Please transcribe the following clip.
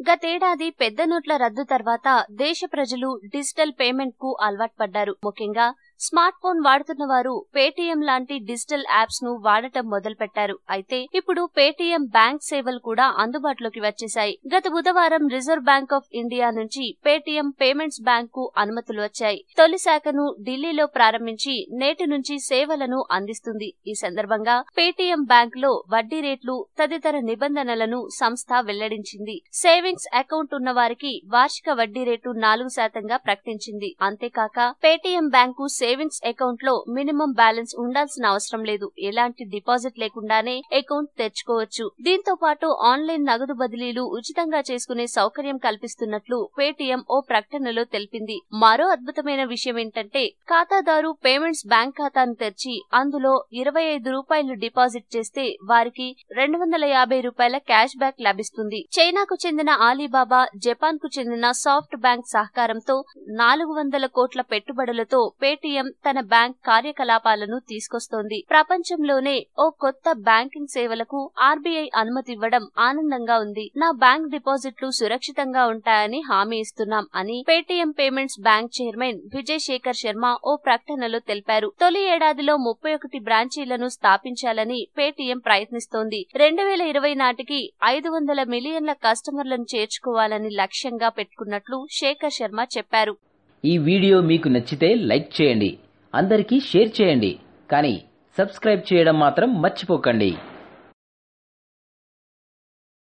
గతేడాది పెద్ద నోట్ల రద్దు తర్వాత దేశ ప్రజలు డిజిటల్ పేమెంట్ కు అలవాటు పడ్డారు. ముఖ్యంగా స్మార్ట్ ఫోన్ వాడుతున్న వారు పేటీఎం లాంటి డిజిటల్ యాప్స్ ను వాడటం మొదలుపెట్టారు. అయితే ఇప్పుడు పేటీఎం బ్యాంక్ సేవలు కూడా అందుబాటులోకి వచ్చేశాయి. గత బుధవారం రిజర్వ్ బ్యాంక్ ఆఫ్ ఇండియా నుంచి పేటీఎం పేమెంట్స్ బ్యాంక్ కు అనుమతులు వచ్చాయి. తొలి శాఖను ఢిల్లీలో ప్రారంభించి నేటి నుంచి సేవలను అందిస్తుంది. ఈ సందర్భంగా పేటీఎం బ్యాంక్ లో వడ్డీ రేట్లు తదితర నిబంధనలను సంస్థ వెల్లడించింది. సేవింగ్స్ అకౌంట్ ఉన్న వారికి వార్షిక వడ్డీ రేటు 4% ప్రకటించింది. అంతేకాక పేటీఎం బ్యాంకు సేవింగ్స్ అకౌంట్ లో మినిమం బ్యాలెన్స్ ఉండాల్సిన అవసరం లేదు. ఎలాంటి డిపాజిట్ లేకుండానే అకౌంట్ తెచ్చుకోవచ్చు. దీంతో పాటు ఆన్లైన్ నగదు బదిలీలు ఉచితంగా చేసుకునే సౌకర్యం కల్పిస్తున్నట్లు పేటీఎం ఓ ప్రకటనలో తెలిపింది. మరో అద్భుతమైన విషయం ఏంటంటే ఖాతాదారు పేమెంట్స్ బ్యాంక్ ఖాతాను తెరిచి అందులో ₹25 డిపాజిట్ చేస్తే వారికి ₹250 క్యాష్ బ్యాక్ లభిస్తుంది. చైనాకు చెందిన ఆలీబాబా, జపాన్ కు చెందిన సాఫ్ట్ బ్యాంక్ సహకారంతో 400 కోట్ల పెట్టుబడులతో పేటీఎం తన బ్యాంక్ కార్యకలాపాలను తీసుకొస్తోంది. ప్రపంచంలోనే ఓ కొత్త బ్యాంకింగ్ సేవలకు ఆర్బీఐ అనుమతి ఇవ్వడం ఆనందంగా ఉంది. నా బ్యాంక్ డిపాజిట్లు సురక్షితంగా ఉంటాయని హామీ ఇస్తున్నాం అని Paytm payments bank chairman Vijay Shekhar Sharma ఓ ప్రకటనలో తెలిపారు. తొలి ఏడాదిలో 31 బ్రాంచీలను స్థాపించాలని పేటీఎం ప్రయత్నిస్తోంది. 2020 నాటికి 500 మిలియన్ల కస్టమర్లను చేర్చుకోవాలని లక్ష్యంగా పెట్టుకున్నట్లు శేఖర్ శర్మ చెప్పారు. ఈ వీడియో మీకు నచ్చితే లైక్ చేయండి, అందరికీ షేర్ చేయండి, కానీ సబ్స్క్రైబ్ చేయడం మాత్రం మర్చిపోకండి.